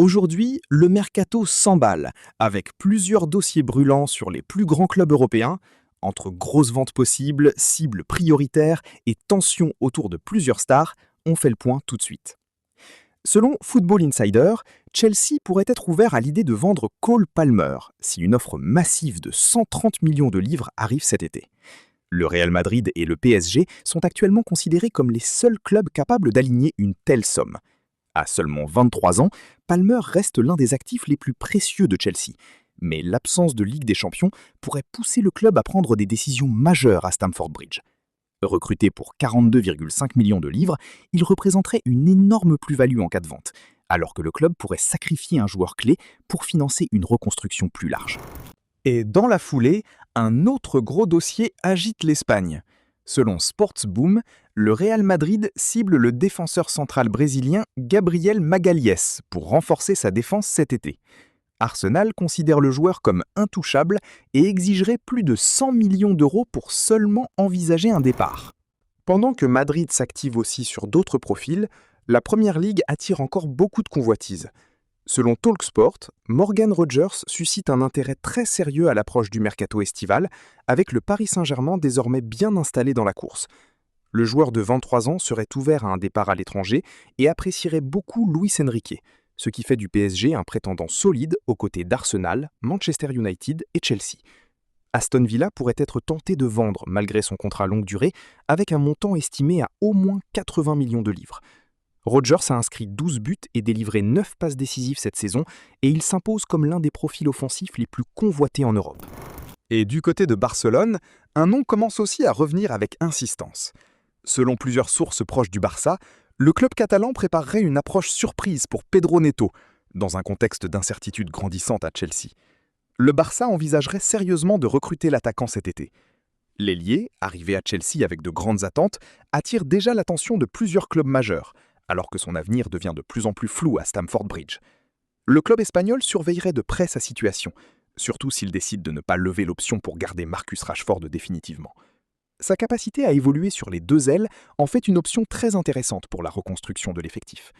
Aujourd'hui, le mercato s'emballe, avec plusieurs dossiers brûlants sur les plus grands clubs européens, entre grosses ventes possibles, cibles prioritaires et tensions autour de plusieurs stars. On fait le point tout de suite. Selon Football Insider, Chelsea pourrait être ouvert à l'idée de vendre Cole Palmer si une offre massive de 130 millions de livres arrive cet été. Le Real Madrid et le PSG sont actuellement considérés comme les seuls clubs capables d'aligner une telle somme. À seulement 23 ans, Palmer reste l'un des actifs les plus précieux de Chelsea. Mais l'absence de Ligue des Champions pourrait pousser le club à prendre des décisions majeures à Stamford Bridge. Recruté pour 42,5 millions de livres, il représenterait une énorme plus-value en cas de vente, alors que le club pourrait sacrifier un joueur clé pour financer une reconstruction plus large. Et dans la foulée, un autre gros dossier agite l'Espagne. Selon Sportsboom, le Real Madrid cible le défenseur central brésilien Gabriel Magalhães pour renforcer sa défense cet été. Arsenal considère le joueur comme intouchable et exigerait plus de 100 millions d'euros pour seulement envisager un départ. Pendant que Madrid s'active aussi sur d'autres profils, la Première Ligue attire encore beaucoup de convoitises. Selon Talksport, Morgan Rogers suscite un intérêt très sérieux à l'approche du mercato estival, avec le Paris Saint-Germain désormais bien installé dans la course. Le joueur de 23 ans serait ouvert à un départ à l'étranger et apprécierait beaucoup Luis Enrique, ce qui fait du PSG un prétendant solide aux côtés d'Arsenal, Manchester United et Chelsea. Aston Villa pourrait être tenté de vendre malgré son contrat longue durée, avec un montant estimé à au moins 80 millions de livres. Rogers a inscrit 12 buts et délivré 9 passes décisives cette saison, et il s'impose comme l'un des profils offensifs les plus convoités en Europe. Et du côté de Barcelone, un nom commence aussi à revenir avec insistance. Selon plusieurs sources proches du Barça, le club catalan préparerait une approche surprise pour Pedro Neto, dans un contexte d'incertitude grandissante à Chelsea. Le Barça envisagerait sérieusement de recruter l'attaquant cet été. L'ailier, arrivé à Chelsea avec de grandes attentes, attire déjà l'attention de plusieurs clubs majeurs, alors que son avenir devient de plus en plus flou à Stamford Bridge. Le club espagnol surveillerait de près sa situation, surtout s'il décide de ne pas lever l'option pour garder Marcus Rashford définitivement. Sa capacité à évoluer sur les deux ailes en fait une option très intéressante pour la reconstruction de l'effectif.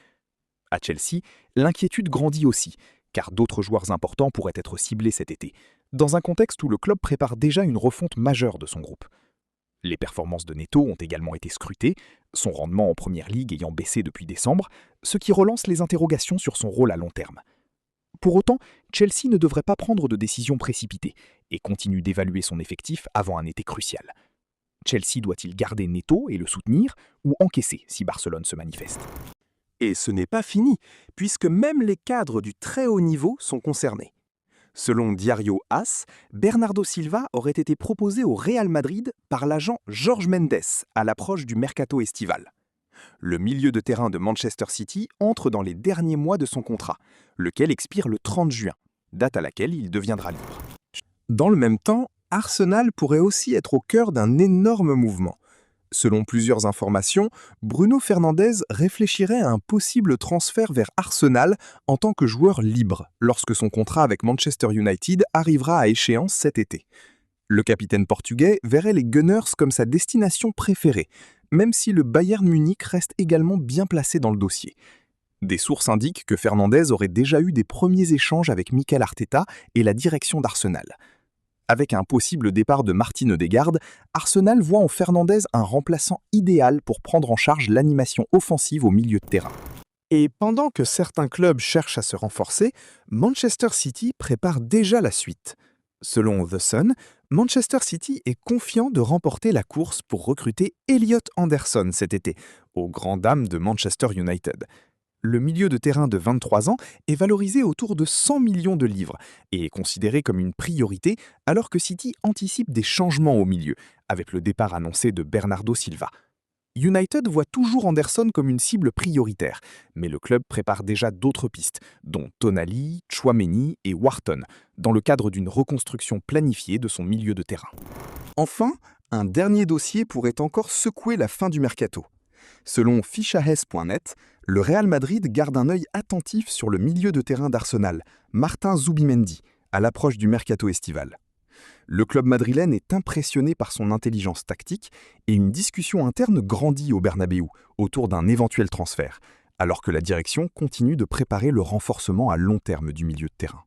À Chelsea, l'inquiétude grandit aussi, car d'autres joueurs importants pourraient être ciblés cet été, dans un contexte où le club prépare déjà une refonte majeure de son groupe. Les performances de Neto ont également été scrutées, son rendement en Première Ligue ayant baissé depuis décembre, ce qui relance les interrogations sur son rôle à long terme. Pour autant, Chelsea ne devrait pas prendre de décision précipitée et continue d'évaluer son effectif avant un été crucial. Chelsea doit-il garder Neto et le soutenir ou encaisser si Barcelone se manifeste? Et ce n'est pas fini, puisque même les cadres du très haut niveau sont concernés. Selon Diario AS, Bernardo Silva aurait été proposé au Real Madrid par l'agent Jorge Mendes à l'approche du mercato estival. Le milieu de terrain de Manchester City entre dans les derniers mois de son contrat, lequel expire le 30 juin, date à laquelle il deviendra libre. Dans le même temps, Arsenal pourrait aussi être au cœur d'un énorme mouvement. Selon plusieurs informations, Bruno Fernandes réfléchirait à un possible transfert vers Arsenal en tant que joueur libre lorsque son contrat avec Manchester United arrivera à échéance cet été. Le capitaine portugais verrait les Gunners comme sa destination préférée, même si le Bayern Munich reste également bien placé dans le dossier. Des sources indiquent que Fernandes aurait déjà eu des premiers échanges avec Mikel Arteta et la direction d'Arsenal. Avec un possible départ de Martin Ødegaard, Arsenal voit en Fernandes un remplaçant idéal pour prendre en charge l'animation offensive au milieu de terrain. Et pendant que certains clubs cherchent à se renforcer, Manchester City prépare déjà la suite. Selon The Sun, Manchester City est confiant de remporter la course pour recruter Elliot Anderson cet été, aux grandes dames de Manchester United. Le milieu de terrain de 23 ans est valorisé autour de 100 millions de livres et est considéré comme une priorité alors que City anticipe des changements au milieu, avec le départ annoncé de Bernardo Silva. United voit toujours Anderson comme une cible prioritaire, mais le club prépare déjà d'autres pistes, dont Tonali, Tchouaméni et Wharton, dans le cadre d'une reconstruction planifiée de son milieu de terrain. Enfin, un dernier dossier pourrait encore secouer la fin du mercato. Selon Fichajes.net, le Real Madrid garde un œil attentif sur le milieu de terrain d'Arsenal, Martin Zubimendi, à l'approche du mercato estival. Le club madrilène est impressionné par son intelligence tactique et une discussion interne grandit au Bernabéu autour d'un éventuel transfert, alors que la direction continue de préparer le renforcement à long terme du milieu de terrain.